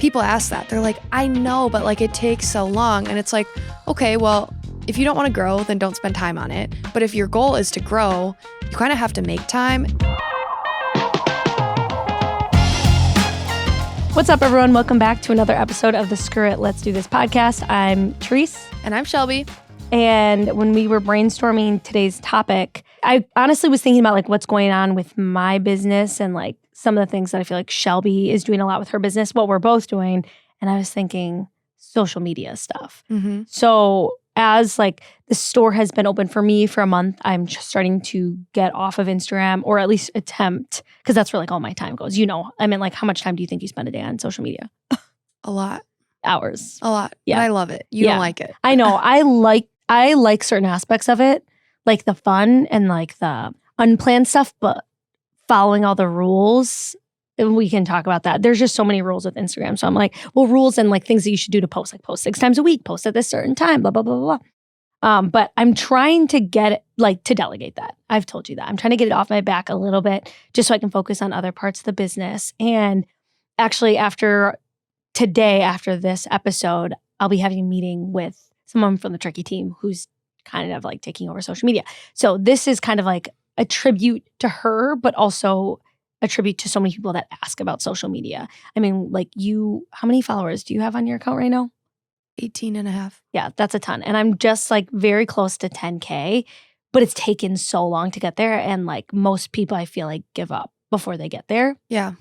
people ask that. They're like, I know, but like it takes so long. And it's like, okay, well, if you don't want to grow, then don't spend time on it. But if your goal is to grow, you kind of have to make time. What's up, everyone? Welcome back to another episode of the Screw It, Let's Do This podcast. I'm Therese. And I'm Shelby. And when we were brainstorming today's topic, I honestly was thinking about like what's going on with my business and like some of the things that I feel like Shelby is doing a lot with her business, what we're both doing. And I was thinking social media stuff. Mm-hmm. So as like the store has been open for me for a month, I'm just starting to get off of Instagram, or at least attempt, because that's where like all my time goes. You know, I mean, like how much time do you think you spend a day on social media? A lot. Hours. A lot. Yeah. But I love it. You don't like it. I know. I like certain aspects of it, like the fun and like the unplanned stuff, but following all the rules, and we can talk about that. There's just so many rules with Instagram. So I'm like, well, rules and like things that you should do to post, like post 6 times a week, post at this certain time, blah, blah, blah, blah, blah. But I'm trying to get it, like to delegate that. I've told you that. I'm trying to get it off my back a little bit just so I can focus on other parts of the business. And actually after this episode, I'll be having a meeting with someone from the Tricky team who's kind of like taking over social media. So this is kind of like a tribute to her, but also a tribute to so many people that ask about social media. I mean, like how many followers do you have on your account right now? 18 and a half. Yeah, that's a ton. And I'm just like very close to 10K, but it's taken so long to get there. And like most people, I feel like give up before they get there. Yeah.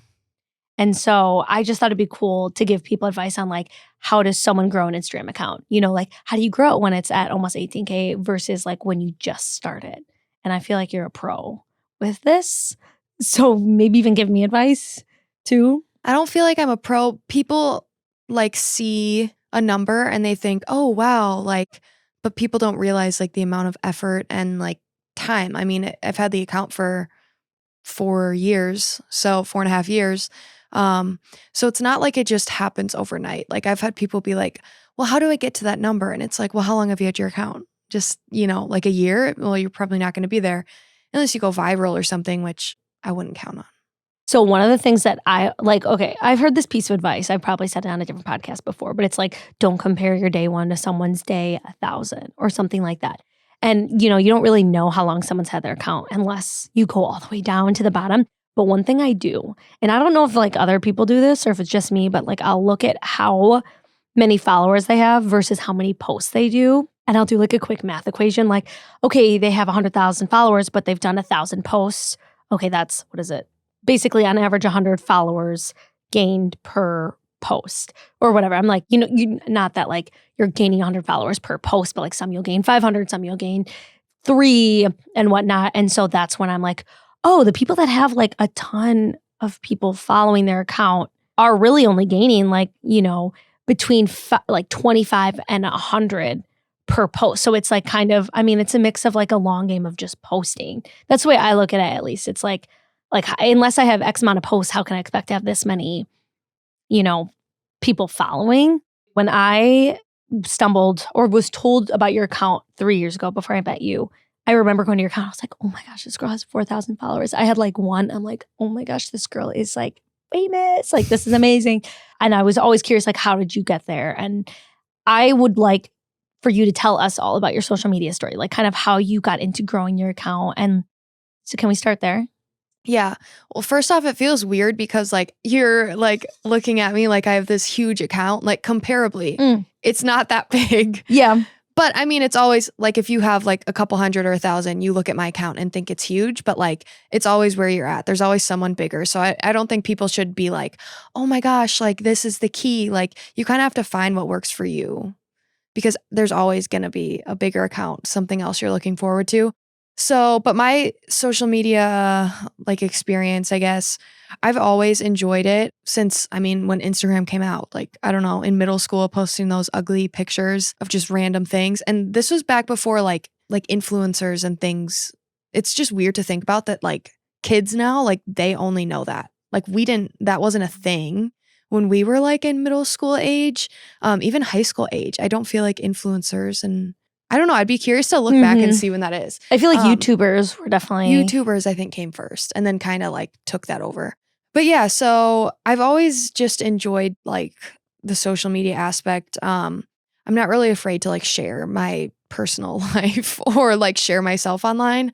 And so I just thought it'd be cool to give people advice on like, how does someone grow an Instagram account? You know, like how do you grow when it's at almost 18K versus like when you just started? And I feel like you're a pro with this. So maybe even give me advice too. I don't feel like I'm a pro. People like see a number and they think, oh, wow. Like, but people don't realize like the amount of effort and like time. I mean, I've had the account for 4 years, so 4.5 years. So it's not like it just happens overnight. Like I've had people be like, well, how do I get to that number? And it's like, well, how long have you had your account? Just, like a year? Well, you're probably not going to be there unless you go viral or something, which I wouldn't count on. So one of the things that I like, okay, I've heard this piece of advice. I've probably said it on a different podcast before, but it's like, don't compare your day 1 to someone's day 1,000 or something like that. And, you don't really know how long someone's had their account unless you go all the way down to the bottom. But one thing I do, and I don't know if like other people do this or if it's just me, but like I'll look at how many followers they have versus how many posts they do. And I'll do like a quick math equation. Like, okay, they have 100,000 followers, but they've done 1,000 posts. Okay, that's, what is it? Basically on average, 100 followers gained per post or whatever. I'm like, not that like you're gaining 100 followers per post, but like some you'll gain 500, some you'll gain 3 and whatnot. And so that's when I'm like, oh, the people that have like a ton of people following their account are really only gaining like, between like 25 and 100 per post. So it's like kind of, I mean, it's a mix of like a long game of just posting. That's the way I look at it, at least. It's like unless I have X amount of posts, how can I expect to have this many, people following? When I stumbled or was told about your account 3 years ago before I met you, I remember going to your account. I was like, oh my gosh, this girl has 4,000 followers. I had like 1. I'm like, oh my gosh, this girl is like famous. Like, this is amazing. And I was always curious, like, how did you get there? And I would like for you to tell us all about your social media story, like kind of how you got into growing your account. And so can we start there? Yeah. Well, first off, it feels weird because like you're like looking at me like I have this huge account, like comparably. It's not that big. Yeah. But I mean, it's always like if you have like a couple hundred or 1,000, you look at my account and think it's huge, but like it's always where you're at. There's always someone bigger. So I don't think people should be like, oh my gosh, like this is the key. Like you kind of have to find what works for you because there's always going to be a bigger account, something else you're looking forward to. So, but my social media like experience, I guess, I've always enjoyed it since, I mean, when Instagram came out, like, I don't know, in middle school, posting those ugly pictures of just random things. And this was back before like influencers and things. It's just weird to think about that like kids now, like they only know that. Like that wasn't a thing when we were like in middle school age, even high school age. I don't feel like influencers and I don't know. I'd be curious to look back and see when that is. I feel like YouTubers were definitely... YouTubers, I think, came first and then kind of like took that over. But yeah, so I've always just enjoyed like the social media aspect. I'm not really afraid to like share my personal life or like share myself online.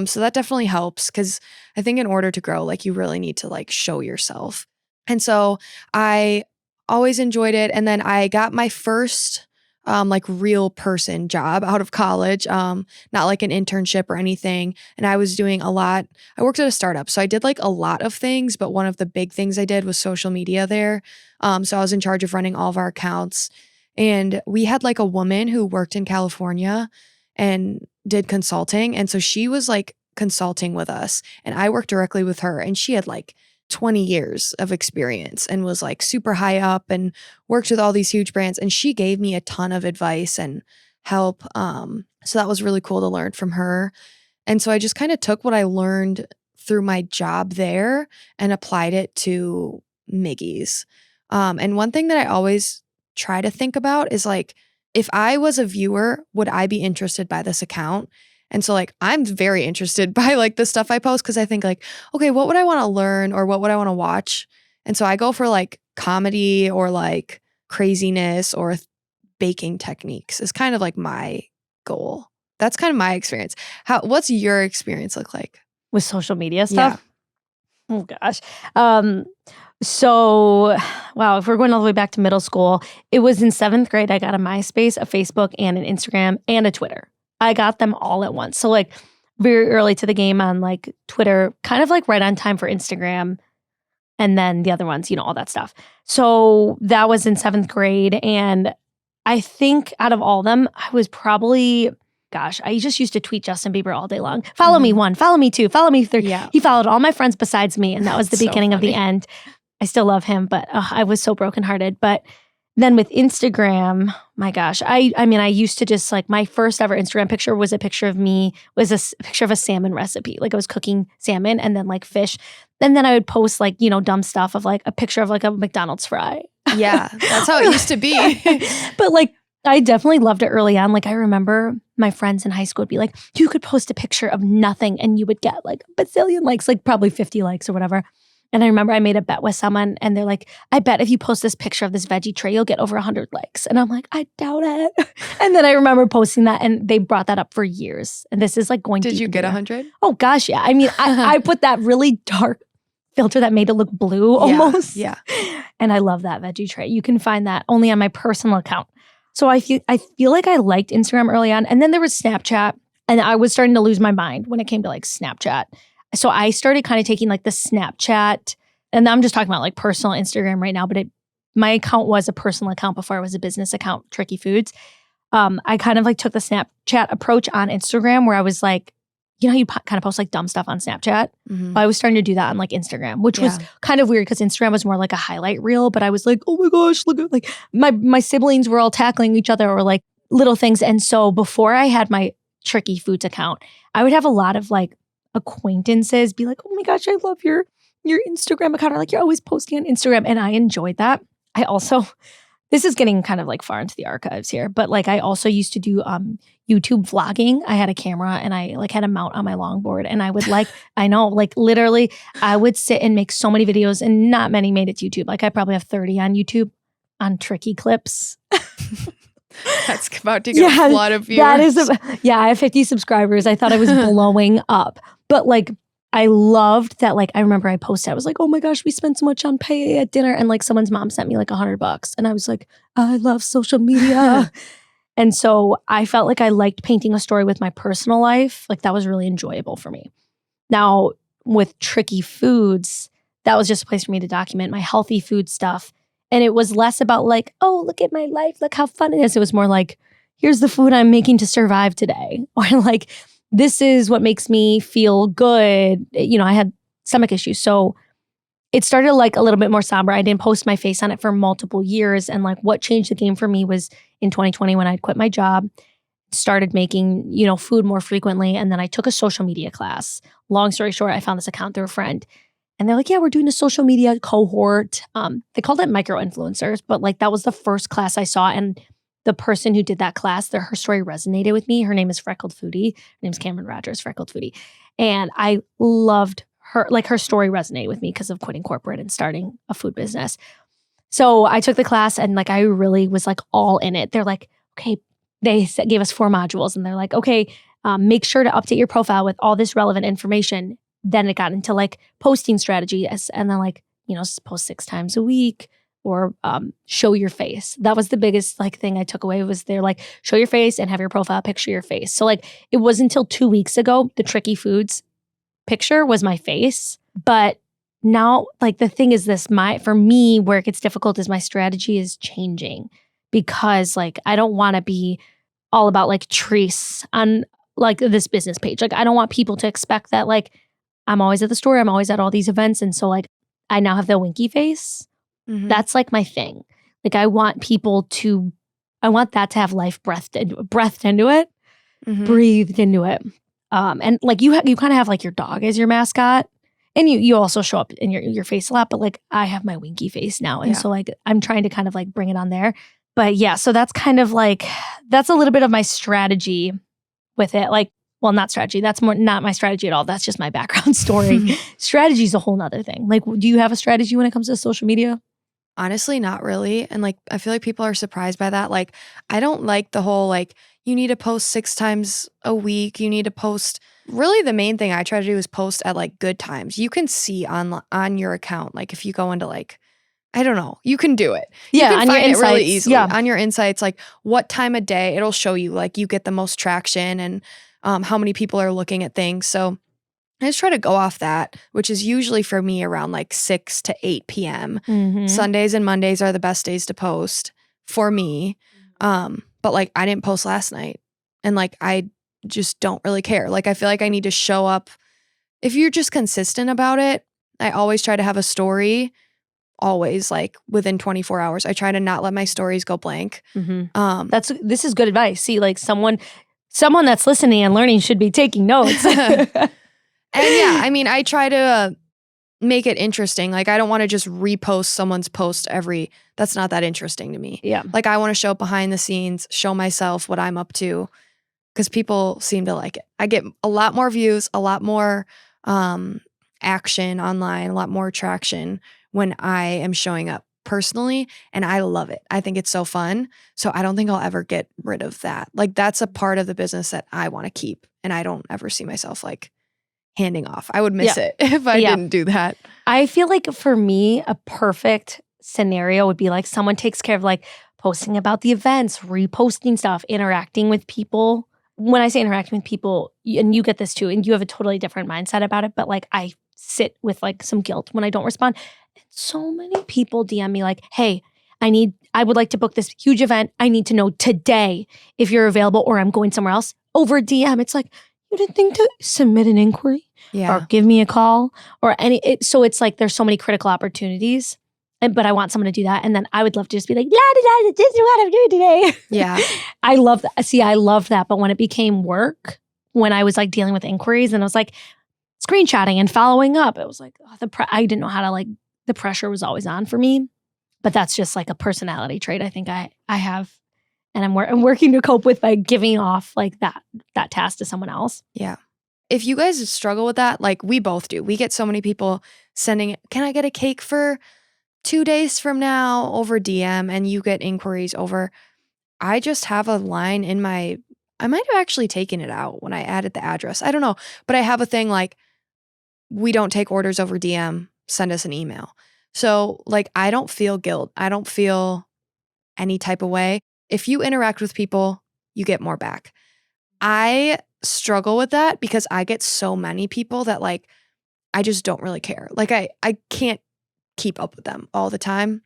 So that definitely helps because I think in order to grow, like you really need to like show yourself. And so I always enjoyed it. And then I got my first like real person job out of college, not like an internship or anything. And I was doing a lot. I worked at a startup, so I did like a lot of things, but one of the big things I did was social media there. So I was in charge of running all of our accounts. And we had like a woman who worked in California and did consulting. And so she was like consulting with us, and I worked directly with her. And she had like 20 years of experience and was like super high up and worked with all these huge brands. And she gave me a ton of advice and help. So that was really cool to learn from her. And so I just kind of took what I learned through my job there and applied it to Miggy's. And one thing that I always try to think about is like, if I was a viewer, would I be interested by this account? And so like I'm very interested by like the stuff I post because I think like, okay, what would I want to learn or what would I want to watch? And so I go for like comedy or like craziness or baking techniques is kind of like my goal. That's kind of my experience. What's your experience look like? With social media Yeah. stuff? Oh gosh. So, wow, if we're going all the way back to middle school, it was in 7th grade I got a MySpace, a Facebook, and an Instagram, and a Twitter. I got them all at once. So like very early to the game on like Twitter, kind of like right on time for Instagram. And then the other ones, all that stuff. So that was in 7th grade. And I think out of all of them, I was probably, gosh, I just used to tweet Justin Bieber all day long. Follow me 1, follow me 2, follow me 3. Yeah. He followed all my friends besides me. And that was the So beginning of the funny. end. I still love him, but I was so brokenhearted. But then with Instagram, my gosh, I mean, I used to just like my first ever Instagram picture was a picture of me, was a picture of a salmon recipe. Like I was cooking salmon and then like fish. And then I would post like, dumb stuff of like a picture of like a McDonald's fry. Yeah, that's how it used to be. But like, I definitely loved it early on. Like I remember my friends in high school would be like, you could post a picture of nothing and you would get like a bazillion likes, like probably 50 likes or whatever. And I remember I made a bet with someone and they're like, I bet if you post this picture of this veggie tray, you'll get over 100 likes. And I'm like, I doubt it. And then I remember posting that and they brought that up for years. And this is like going Did deep you into get there. 100? Oh gosh, yeah. I mean, I put that really dark filter that made it look blue almost. Yeah. And I love that veggie tray. You can find that only on my personal account. So I feel like I liked Instagram early on. And then there was Snapchat. And I was starting to lose my mind when it came to like Snapchat. So I started kind of taking like the Snapchat, and I'm just talking about like personal Instagram right now, but my account was a personal account before it was a business account, Tricky Foods. I kind of like took the Snapchat approach on Instagram where I was like, you kind of post like dumb stuff on Snapchat. Mm-hmm. I was starting to do that on like Instagram, which was kind of weird because Instagram was more like a highlight reel, but I was like, oh my gosh, look at like my siblings were all tackling each other or like little things. And so before I had my Tricky Foods account, I would have a lot of like acquaintances be like, oh my gosh, I love your Instagram account, or like you're always posting on Instagram. And I enjoyed that. I also, this is getting kind of like far into the archives here, but like I also used to do YouTube vlogging. I had a camera and I like had a mount on my longboard and I would like, I know, like literally I would sit and make so many videos and not many made it to YouTube. Like I probably have 30 on YouTube on tricky clips. That's about to get a flood of viewers. That is, I have 50 subscribers. I thought I was blowing up, but like I loved that. Like I remember I posted, I was like, oh my gosh, we spent so much on pay at dinner, and like someone's mom sent me like $100, and I was like, I love social media. And so I felt like I liked painting a story with my personal life. Like that was really enjoyable for me. Now with Tricky Foods, that was just a place for me to document my healthy food stuff. And it was less about like, oh, look at my life, look how fun it is. It was more like, here's the food I'm making to survive today. Or like, this is what makes me feel good. I had stomach issues. So it started like a little bit more somber. I didn't post my face on it for multiple years. And like what changed the game for me was in 2020 when I'd quit my job, started making, food more frequently. And then I took a social media class. Long story short, I found this account through a friend. And they're like, yeah, we're doing a social media cohort. They called it micro-influencers, but like that was the first class I saw. And the person who did that class, her story resonated with me. Her name is Freckled Foodie. Her name's Cameron Rogers, Freckled Foodie. And I loved her story resonated with me because of quitting corporate and starting a food business. So I took the class and like I really was like all in it. They're like, okay, gave us 4 modules and they're like, okay, make sure to update your profile with all this relevant information. Then it got into like posting strategy and then like, post 6 times a week or show your face. That was the biggest like thing I took away was they're like, show your face and have your profile picture your face. So like it wasn't until 2 weeks ago, the Tricky Foods picture was my face. But now like the thing is this, for me, where it gets difficult is my strategy is changing because like I don't want to be all about like Therese on like this business page. Like I don't want people to expect that like I'm always at the store, I'm always at all these events. And so like I now have the winky face. Mhm. That's like my thing. Like I want that to have life breathed into it, Mhm. breathed into it. And like you kind of have like your dog as your mascot. And you also show up in your face a lot, but like I have my winky face now. And Yeah. so like I'm trying to kind of like bring it on there. But yeah, so that's kind of like, that's a little bit of my strategy with it. Like, well, not strategy. That's not my strategy at all. That's just my background story. Strategy is a whole nother thing. Like, do you have a strategy when it comes to social media? Honestly, not really. And like, I feel like people are surprised by that. Like, I don't like the whole, like, you need to post 6 times a week. You need to post. Really, the main thing I try to do is post at like good times. You can see on your account, like if you go into like, I don't know, you can do it. Yeah, you can on your find it really insights. easily. Yeah. On your insights, like what time of day, it'll show you like you get the most traction and how many people are looking at things. So I just try to go off that, which is usually for me around like 6 to 8 p.m. Mhm. Sundays and Mondays are the best days to post for me. But like I didn't post last night and like I just don't really care. Like I feel like I need to show up. If you're just consistent about it, I always try to have a story always like within 24 hours. I try to not let my stories go blank. Mhm. This is good advice. See, like someone that's listening and learning should be taking notes. And yeah, I mean, I try to make it interesting. Like, I don't want to just repost someone's post that's not that interesting to me. Yeah. Like, I want to show behind the scenes, show myself what I'm up to, because people seem to like it. I get a lot more views, a lot more action online, a lot more traction when I am showing up personally, and I love it. I think it's so fun. So I don't think I'll ever get rid of that. Like, that's a part of the business that I want to keep, and I don't ever see myself like handing off. I would miss it if I didn't do that. I feel like for me, a perfect scenario would be like someone takes care of like posting about the events, reposting stuff, interacting with people. When I say interacting with people, and you get this too, and you have a totally different mindset about it, but like I sit with like some guilt when I don't respond. And so many people DM me like, hey, I would like to book this huge event. I need to know today if you're available or I'm going somewhere else over DM. It's like, you didn't think to submit an inquiry or give me a call or so it's like there's so many critical opportunities, but I want someone to do that. And then I would love to just be like, this is what I'm doing today. Yeah. I love that. See, I love that. But when it became work, when I was like dealing with inquiries and I was like screenshotting and following up, it was like, I didn't know how to like, the pressure was always on for me. But that's just like a personality trait I think I have. And I'm working to cope with by giving off like that task to someone else. Yeah. If you guys struggle with that, like we both do, we get so many people sending, can I get a cake for 2 days from now over DM, and you get inquiries over. I just have a line I might have actually taken it out when I added the address. I don't know, but I have a thing like, we don't take orders over DM, send us an email. So like, I don't feel guilt. I don't feel any type of way. If you interact with people, you get more back. I struggle with that because I get so many people that like, I just don't really care. Like I can't keep up with them all the time.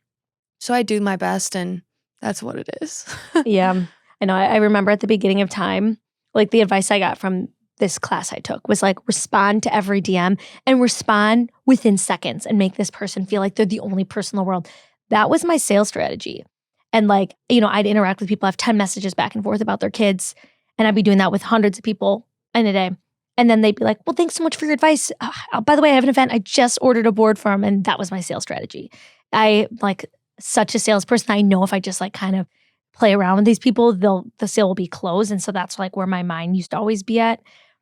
So I do my best and that's what it is. Yeah. I know. I remember at the beginning of time, like the advice I got from this class I took was like respond to every DM and respond within seconds and make this person feel like they're the only person in the world. That was my sales strategy. And like, I'd interact with people, have 10 messages back and forth about their kids. And I'd be doing that with hundreds of people in a day. And then they'd be like, well, thanks so much for your advice. By the way, I have an event. I just ordered a board from, and that was my sales strategy. I like such a salesperson. I know if I just like kind of play around with these people, the sale will be closed. And so that's like where my mind used to always be at.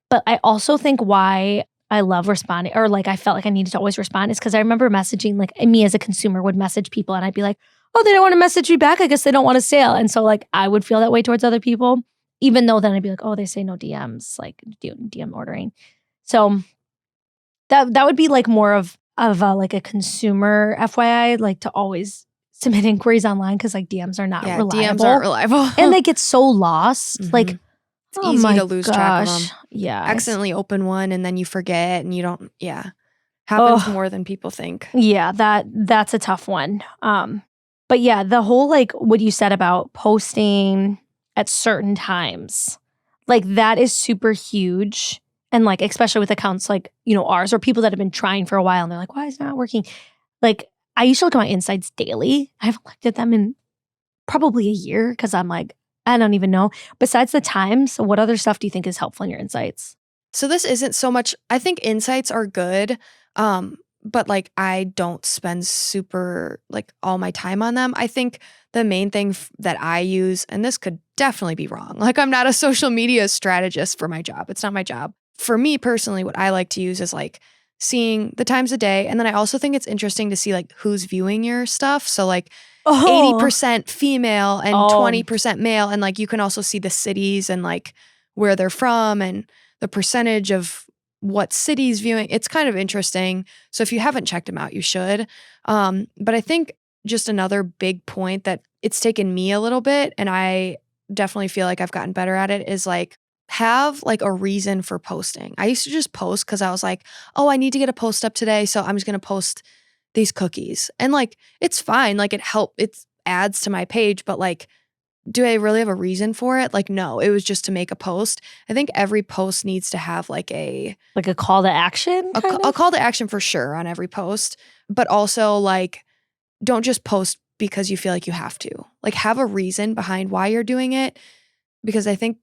But I also think why I love responding, or like I felt like I needed to always respond, is because I remember messaging, like me as a consumer would message people and I'd be like, oh, they don't want to message me back. I guess they don't want a sale. And so like I would feel that way towards other people, even though then I'd be like, oh, they say no DMs, like DM ordering. So that would be like more of like a consumer FYI, like to always submit inquiries online because like DMs are not Yeah, reliable. DMs aren't reliable. And they get so lost. Like, it's oh easy my to lose track of them. gosh. Yeah. Accidentally open one and then you forget and you don't, happens more than people think. Yeah, that's a tough one. But yeah, the whole like what you said about posting at certain times, like that is super huge. And like, especially with accounts like, ours or people that have been trying for a while and they're like, why is it not working? Like, I used to look at my insights daily. I haven't looked at them in probably a year because I'm like, I don't even know. Besides the times, what other stuff do you think is helpful in your insights? So this isn't so much, I think insights are good. But like I don't spend super like all my time on them. I think the main thing that I use, and this could definitely be wrong. Like I'm not a social media strategist for my job. It's not my job. For me personally, what I like to use is like seeing the times a day. And then I also think it's interesting to see like who's viewing your stuff. So like 80% female and 20% male. And like you can also see the cities and like where they're from and the percentage of what cities viewing. It's kind of interesting. So if you haven't checked them out, you should. But I think just another big point that it's taken me a little bit, and I definitely feel like I've gotten better at it, is like have like a reason for posting. I used to just post because I was like, oh, I need to get a post up today, so I'm just going to post these cookies. And like, it's fine. Like it adds to my page, but like, do I really have a reason for it? Like, no, it was just to make a post. I think every post needs to have like a call to action, a call to action for sure on every post, but also like, don't just post because you feel like you have to. Like have a reason behind why you're doing it, because I think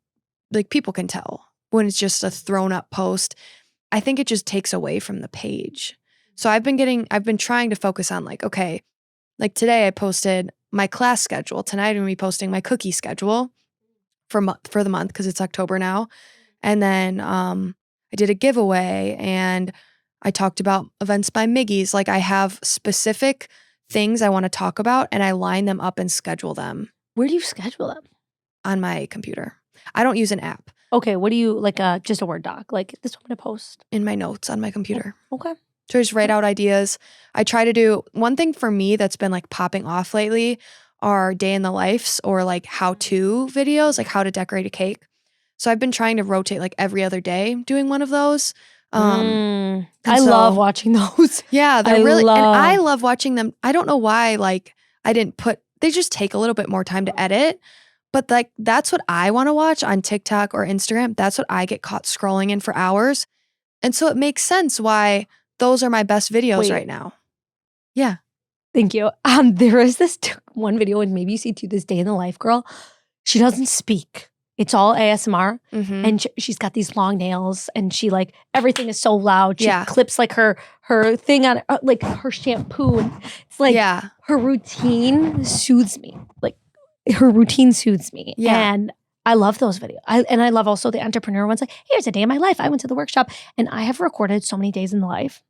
like people can tell when it's just a thrown up post. I think it just takes away from the page. So I've been trying to focus on like, okay, like today I posted my class schedule. Tonight I'm going to be posting my cookie schedule for the month because it's October now. And then I did a giveaway and I talked about events by Miggy's. Like I have specific things I want to talk about and I line them up and schedule them. Where do you schedule them? On my computer. I don't use an app. Okay, what do you like? Just a Word doc, like this one to post in my notes on my computer. Okay. So I just write out ideas. I try to do one thing for me that's been like popping off lately are day in the lives or like how-to videos, like how to decorate a cake. So I've been trying to rotate like every other day doing one of those. I love watching those. Yeah, they're and I love watching them. I don't know why like they just take a little bit more time to edit. But like that's what I want to watch on TikTok or Instagram. That's what I get caught scrolling in for hours. And so it makes sense why those are my best videos right now. Yeah. Thank you. There is this one video, and maybe you see too, this day in the life girl. She doesn't speak. It's all ASMR. And she's got these long nails and she like, everything is so loud. She clips like her thing on like her shampoo. And it's like her routine soothes me. Like her routine soothes me. Yeah. And I love those videos. I love also the entrepreneur ones. Like, here's a day in my life. I went to the workshop and I have recorded so many days in the life,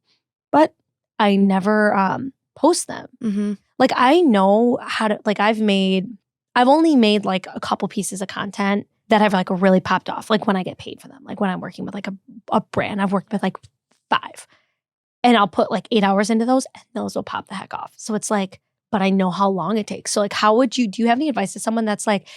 but I never post them. Like I know how to, like I've only made like a couple pieces of content that have like really popped off. Like when I get paid for them, like when I'm working with like a brand, I've worked with like 5 and I'll put like 8 hours into those and those will pop the heck off. So it's like, but I know how long it takes. So like, do you have any advice to someone that's like,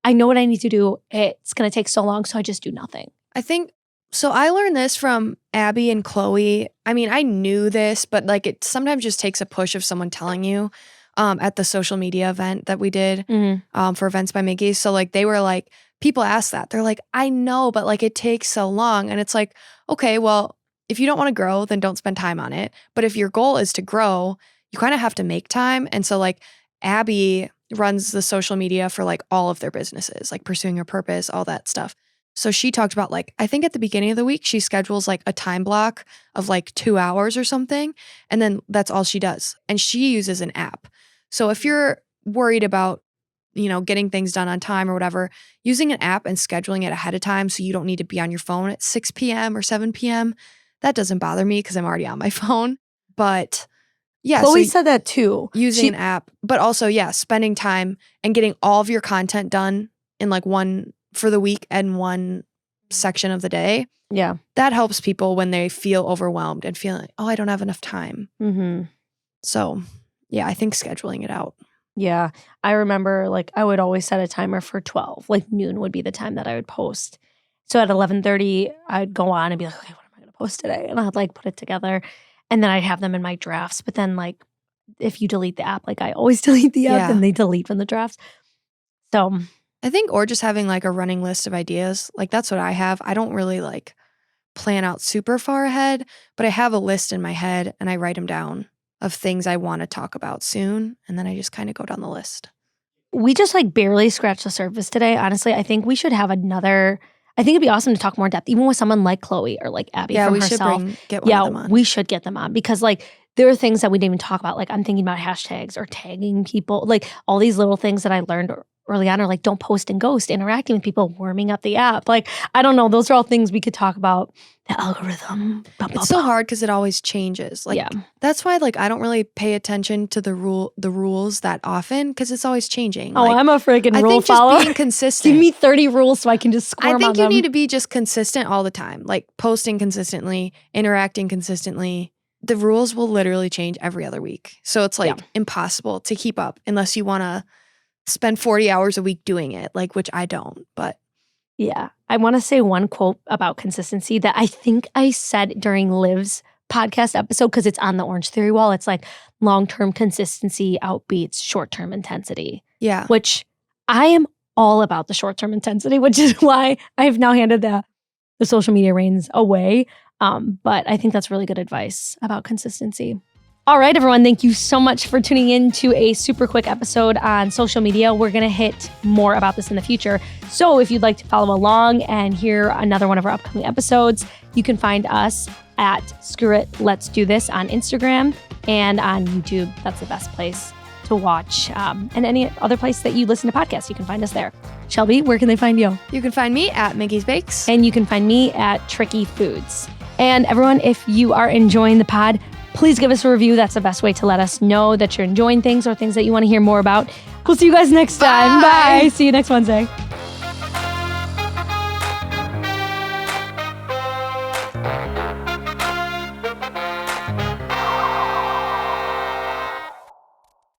I know what I need to do. It's going to take so long. So I just do nothing. I think, so I learned this from Abby and Chloe. I mean, I knew this, but like it sometimes just takes a push of someone telling you at the social media event that we did for Events by Miggy's. So like they were like, people ask that. They're like, I know, but like it takes so long. And it's like, okay, well, if you don't want to grow, then don't spend time on it. But if your goal is to grow, you kind of have to make time. And so like Abby runs the social media for like all of their businesses, like Pursuing Your Purpose, all that stuff. So she talked about like, I think at the beginning of the week, she schedules like a time block of like 2 hours or something. And then that's all she does. And she uses an app. So if you're worried about, getting things done on time or whatever, using an app and scheduling it ahead of time so you don't need to be on your phone at 6 p.m. or 7 p.m., That doesn't bother me because I'm already on my phone. But yeah, Chloe so said that too. using an app, but also, yeah, spending time and getting all of your content done in like one for the week and one section of the day. Yeah. That helps people when they feel overwhelmed and feeling like, oh, I don't have enough time. Mm-hmm. So yeah, I think scheduling it out. Yeah. I remember like I would always set a timer for 12. Like noon would be the time that I would post. So at 11:30, I'd go on and be like, okay, what am I going to post today? And I'd like put it together. And then I'd have them in my drafts. But then like if you delete the app, like I always delete the app and they delete from the drafts. So I think, or just having like a running list of ideas. Like that's what I have. I don't really like plan out super far ahead, but I have a list in my head and I write them down of things I want to talk about soon. And then I just kind of go down the list. we just like barely scratched the surface today. Honestly, I think we should have another. I think it'd be awesome to talk more in depth, even with someone like Chloe or like Abby from we herself. should get one of them on. We should get them on because like there are things that we didn't even talk about. Like I'm thinking about hashtags or tagging people, like all these little things that I learned early on are like don't post and ghost, interacting with people, warming up the app. Like I don't know, those are all things we could talk about. The algorithm. It's so hard because it always changes. Like that's why like I don't really pay attention to the rules that often because it's always changing. Oh, like, I'm a freaking rule just follower. being consistent. Give me 30 rules so I can just squirm on them. I think you need to be just consistent all the time, like posting consistently, interacting consistently. The rules will literally change every other week. So it's like impossible to keep up unless you want to spend 40 hours a week doing it, like which I don't, but. Yeah. I want to say one quote about consistency that I think I said during Liv's podcast episode because it's on the Orange Theory wall. It's like long-term consistency outbeats short-term intensity. Yeah. Which I am all about the short-term intensity, which is why I've now handed the social media reins away. But I think that's really good advice about consistency. All right, everyone. Thank you so much for tuning in to a super quick episode on social media. We're going to hit more about this in the future. So if you'd like to follow along and hear another one of our upcoming episodes, you can find us at Screw It, Let's Do This on Instagram and on YouTube. That's the best place to watch. And any other place that you listen to podcasts, you can find us there. Shelby, where can they find you? You can find me at Mickey's Bakes. And you can find me at Tricky Foods. And everyone, if you are enjoying the pod, please give us a review. That's the best way to let us know that you're enjoying things or things that you want to hear more about. We'll see you guys next time. Bye. See you next Wednesday.